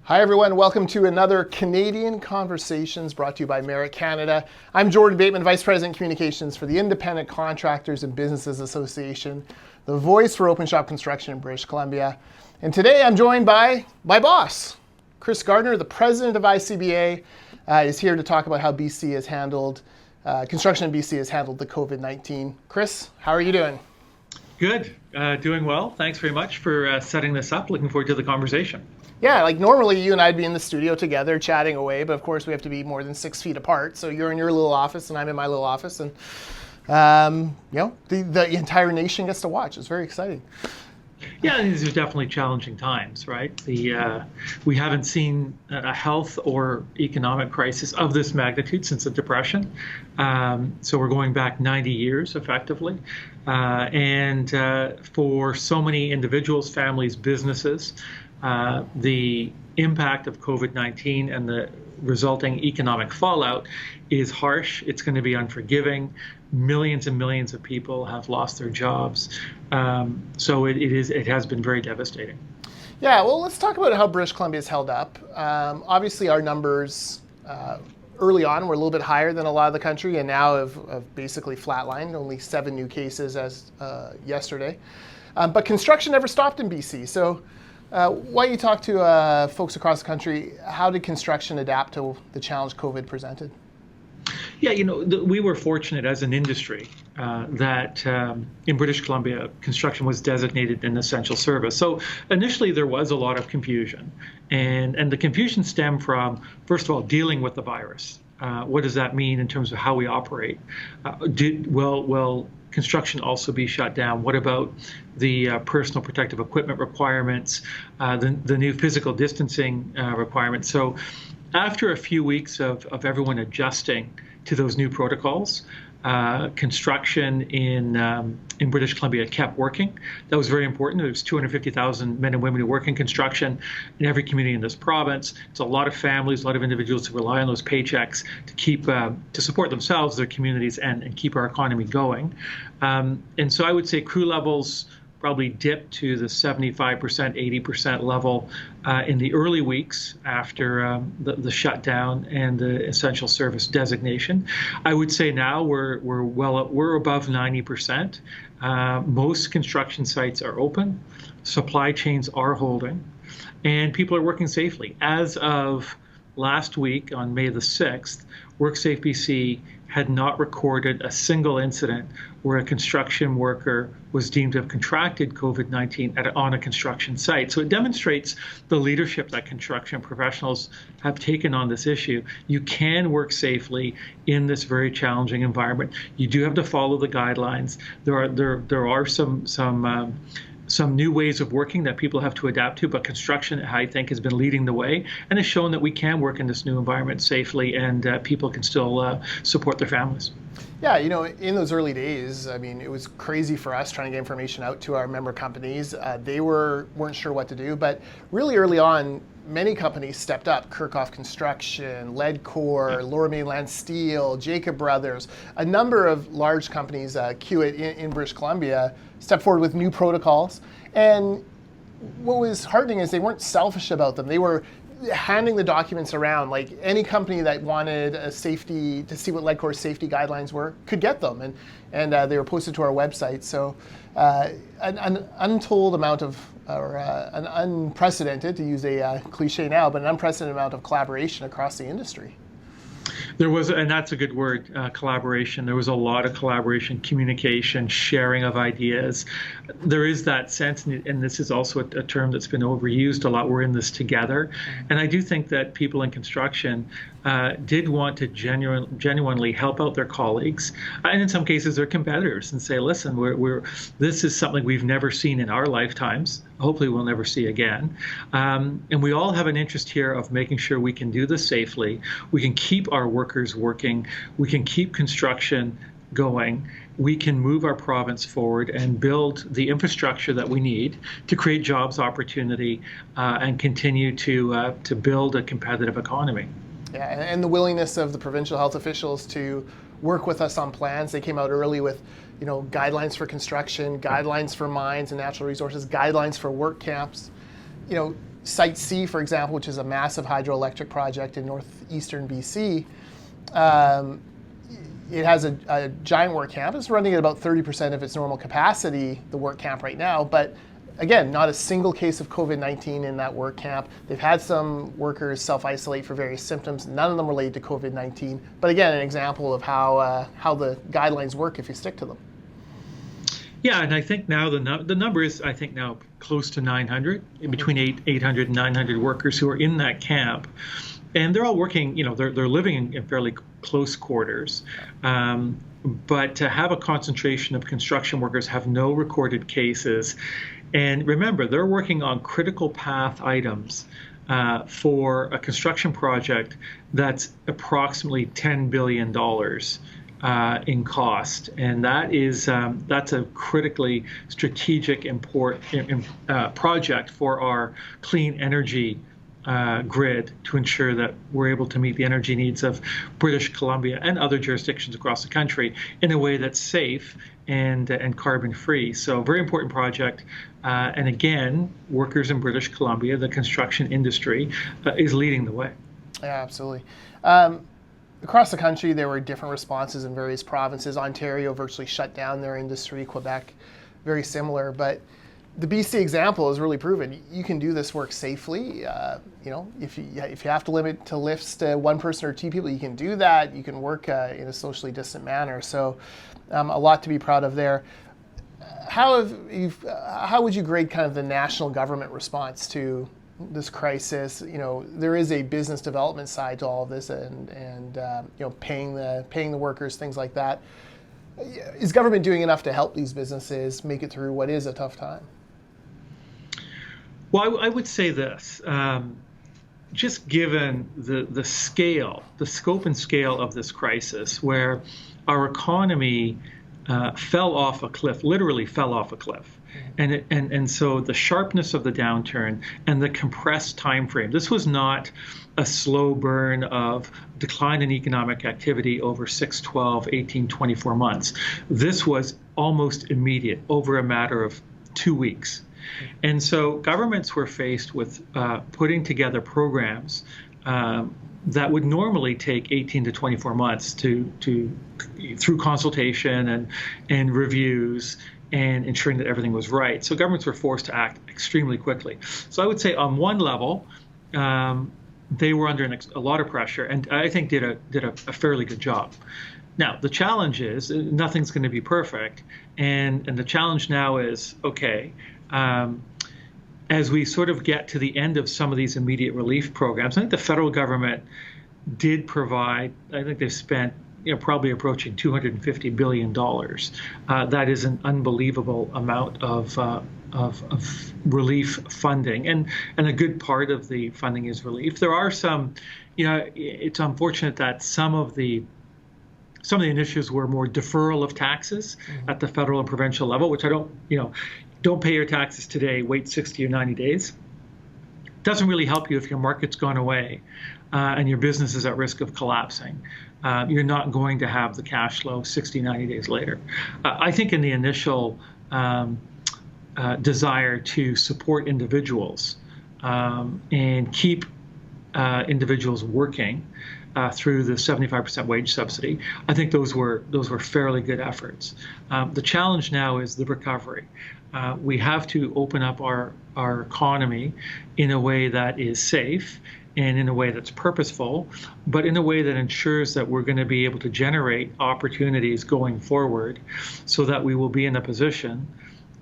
Hi everyone, welcome to another Canadian Conversations brought to you by Merit Canada. I'm Jordan Bateman, Vice President Communications for the Independent Contractors and Businesses Association, the voice for open shop construction in British Columbia. And today I'm joined by my boss, Chris Gardner, the President of ICBA, is here to talk about how BC has handled, construction in BC has handled the COVID-19. Chris, how are you doing? Good, doing well. Thanks very much for setting this up. Looking forward to the conversation. Yeah, like normally you and I'd be in the studio together chatting away, but of course we have to be more than 6 feet apart. So you're in your little office and I'm in my little office, and the entire nation gets to watch. It's very exciting. Yeah, these are definitely challenging times, right? We haven't seen a health or economic crisis of this magnitude since the Depression. So we're going back 90 years effectively. And for so many individuals, families, businesses, the impact of COVID-19 and the resulting economic fallout is harsh. It's going to be unforgiving. Millions and millions of people have lost their jobs. So it has been very devastating. Yeah, well, let's talk about how British Columbia has held up. Obviously, our numbers early on were a little bit higher than a lot of the country, and now have basically flatlined, only 7 new cases as yesterday. But construction never stopped in BC. So why don't you talk to folks across the country, how did construction adapt to the challenge COVID presented? Yeah, we were fortunate as an industry that in British Columbia, construction was designated an essential service. So initially there was a lot of confusion, and the confusion stemmed from, first of all, dealing with the virus. What does that mean in terms of how we operate? Will construction also be shut down? What about the personal protective equipment requirements, the new physical distancing requirements? So after a few weeks of everyone adjusting to those new protocols, construction in British Columbia kept working. That was very important. There's 250,000 men and women who work in construction in every community in this province. It's a lot of families, a lot of individuals who rely on those paychecks to keep to support themselves, their communities, and keep our economy going. And so I would say crew levels probably dipped to the 75%, 80% level in the early weeks after the shutdown and the essential service designation. I would say now we're above 90%. Most construction sites are open, supply chains are holding, and people are working safely. As of last week on May the 6th, WorkSafe BC had not recorded a single incident where a construction worker was deemed to have contracted COVID-19 on a construction site. So it demonstrates the leadership that construction professionals have taken on this issue. You can work safely in this very challenging environment. You do have to follow the guidelines. There are some new ways of working that people have to adapt to, but construction, I think, has been leading the way and has shown that we can work in this new environment safely, and people can still support their families. Yeah, in those early days, I mean, it was crazy for us trying to get information out to our member companies. They weren't sure what to do, but really early on, many companies stepped up. Kirkhoff Construction, Leadcore, Lower Mainland Steel, Jacob Brothers, a number of large companies, Kiewit in British Columbia, stepped forward with new protocols. And what was heartening is they weren't selfish about them. They were handing the documents around. Like any company that wanted a safety, to see what Leadcore's safety guidelines were, could get them. And they were posted to our website. So an untold amount of, or an unprecedented, to use a cliche now, but an unprecedented amount of collaboration across the industry. There was, and that's a good word, collaboration. There was a lot of collaboration, communication, sharing of ideas. There is that sense, and this is also a term that's been overused a lot, we're in this together. And I do think that people in construction did want to genuinely help out their colleagues, and in some cases their competitors, and say, listen, this is something we've never seen in our lifetimes. Hopefully we'll never see again. And we all have an interest here of making sure we can do this safely. We can keep our workers working. We can keep construction going. We can move our province forward and build the infrastructure that we need to create jobs opportunity and continue to build a competitive economy. Yeah, and the willingness of the provincial health officials to work with us on plans. They came out early with, guidelines for construction, guidelines for mines and natural resources, guidelines for work camps. Site C, for example, which is a massive hydroelectric project in northeastern BC, it has a giant work camp. It's running at about 30% of its normal capacity, the work camp right now. But again, not a single case of COVID-19 in that work camp. They've had some workers self-isolate for various symptoms, none of them related to COVID-19. But again, an example of how the guidelines work if you stick to them. Yeah, and I think now the number is, I think now close to 900, between 800 and 900 workers who are in that camp. And they're all working, they're living in fairly close quarters. But to have a concentration of construction workers, have no recorded cases. And remember, they're working on critical path items for a construction project that's approximately $10 billion in cost, and that's a critically strategic project for our clean energy grid to ensure that we're able to meet the energy needs of British Columbia and other jurisdictions across the country in a way that's safe and carbon free. So very important project. And again, workers in British Columbia, the construction industry is leading the way. Yeah, absolutely. Across the country, there were different responses in various provinces. Ontario virtually shut down their industry. Quebec, very similar. But the BC example has really proven you can do this work safely. If you have to limit to lifts to one person or two people, you can do that. You can work in a socially distant manner. So a lot to be proud of there. How would you grade kind of the national government response to this crisis? There is a business development side to all of this, and paying the workers, things like that. Is government doing enough to help these businesses make it through what is a tough time? Well, I would say this. Just given the scale, the scope and scale of this crisis, where our economy fell off a cliff, literally fell off a cliff. And so the sharpness of the downturn and the compressed time frame, this was not a slow burn of decline in economic activity over 6, 12, 18, 24 months. This was almost immediate, over a matter of 2 weeks. And so governments were faced with putting together programs that would normally take 18 to 24 months through consultation and reviews and ensuring that everything was right. So governments were forced to act extremely quickly. So I would say on one level, they were under a lot of pressure, and I think did a fairly good job. Now, the challenge is nothing's going to be perfect. And the challenge now is, okay, as we sort of get to the end of some of these immediate relief programs, I think the federal government did provide, I think they've spent probably approaching $250 billion. That is an unbelievable amount of relief funding, and a good part of the funding is relief. There are some, it's unfortunate that some of the initiatives were more deferral of taxes at the federal and provincial level, which I don't pay your taxes today, wait 60 or 90 days. Doesn't really help you if your market's gone away and your business is at risk of collapsing. You're not going to have the cash flow 60, 90 days later. I think in the initial desire to support individuals and keep individuals working through the 75% wage subsidy, I think those were fairly good efforts. The challenge now is the recovery. We have to open up our economy in a way that is safe and in a way that's purposeful, but in a way that ensures that we're going to be able to generate opportunities going forward so that we will be in a position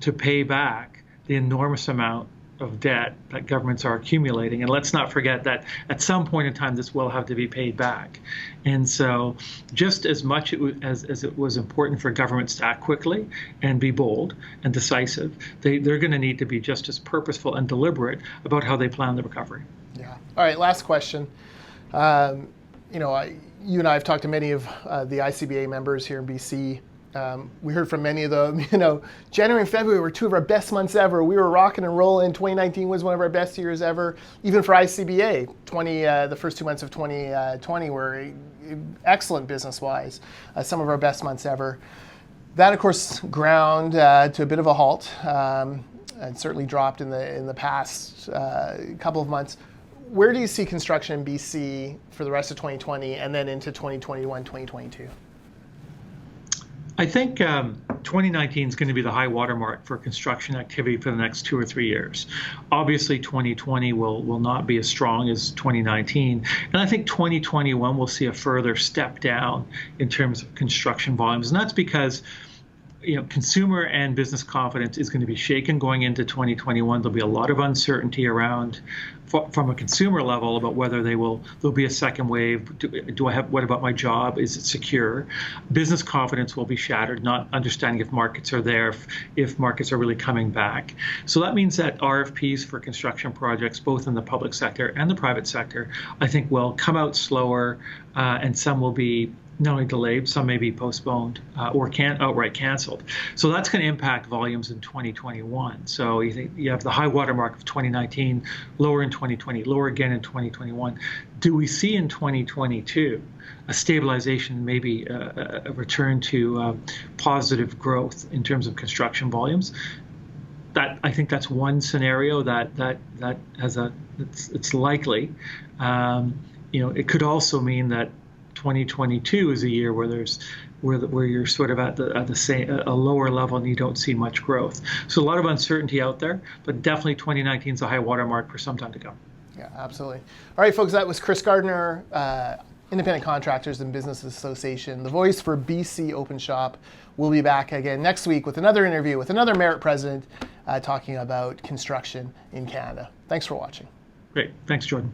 to pay back the enormous amount of debt that governments are accumulating. And let's not forget that at some point in time, this will have to be paid back. And so just as much as it was important for governments to act quickly and be bold and decisive, they're going to need to be just as purposeful and deliberate about how they plan the recovery. Yeah. All right, last question. You and I have talked to many of the ICBA members here in BC. We heard from many of them, January and February were two of our best months ever. We were rocking and rolling. 2019 was one of our best years ever. Even for ICBA, the first 2 months of 2020 were excellent business-wise, some of our best months ever. That, of course, ground to a bit of a halt. and certainly dropped in the past couple of months. Where do you see construction in BC for the rest of 2020 and then into 2021, 2022? I think 2019 is going to be the high watermark for construction activity for the next 2 or 3 years. Obviously, 2020 will not be as strong as 2019. And I think 2021 will see a further step down in terms of construction volumes. And that's because consumer and business confidence is going to be shaken going into 2021. There'll be a lot of uncertainty around, from a consumer level, about whether there'll be a second wave. What about my job? Is it secure? Business confidence will be shattered, not understanding if markets are there, if markets are really coming back. So that means that RFPs for construction projects, both in the public sector and the private sector, I think will come out slower, and some will be not only delayed, some may be postponed or outright canceled. So that's going to impact volumes in 2021. So you have the high watermark of 2019, lower in 2020, lower again in 2021. Do we see in 2022 a stabilization, maybe a return to positive growth in terms of construction volumes? I think that's one scenario that has it's likely. It could also mean that 2022 is a year where you're sort of at the same, a lower level, and you don't see much growth. So a lot of uncertainty out there, but definitely 2019 is a high watermark for some time to come. Yeah, absolutely. All right, folks, that was Chris Gardner, Independent Contractors and Businesses Association, the voice for BC Open Shop. We'll be back again next week with another interview with another Merit President talking about construction in Canada. Thanks for watching. Great. Thanks, Jordan.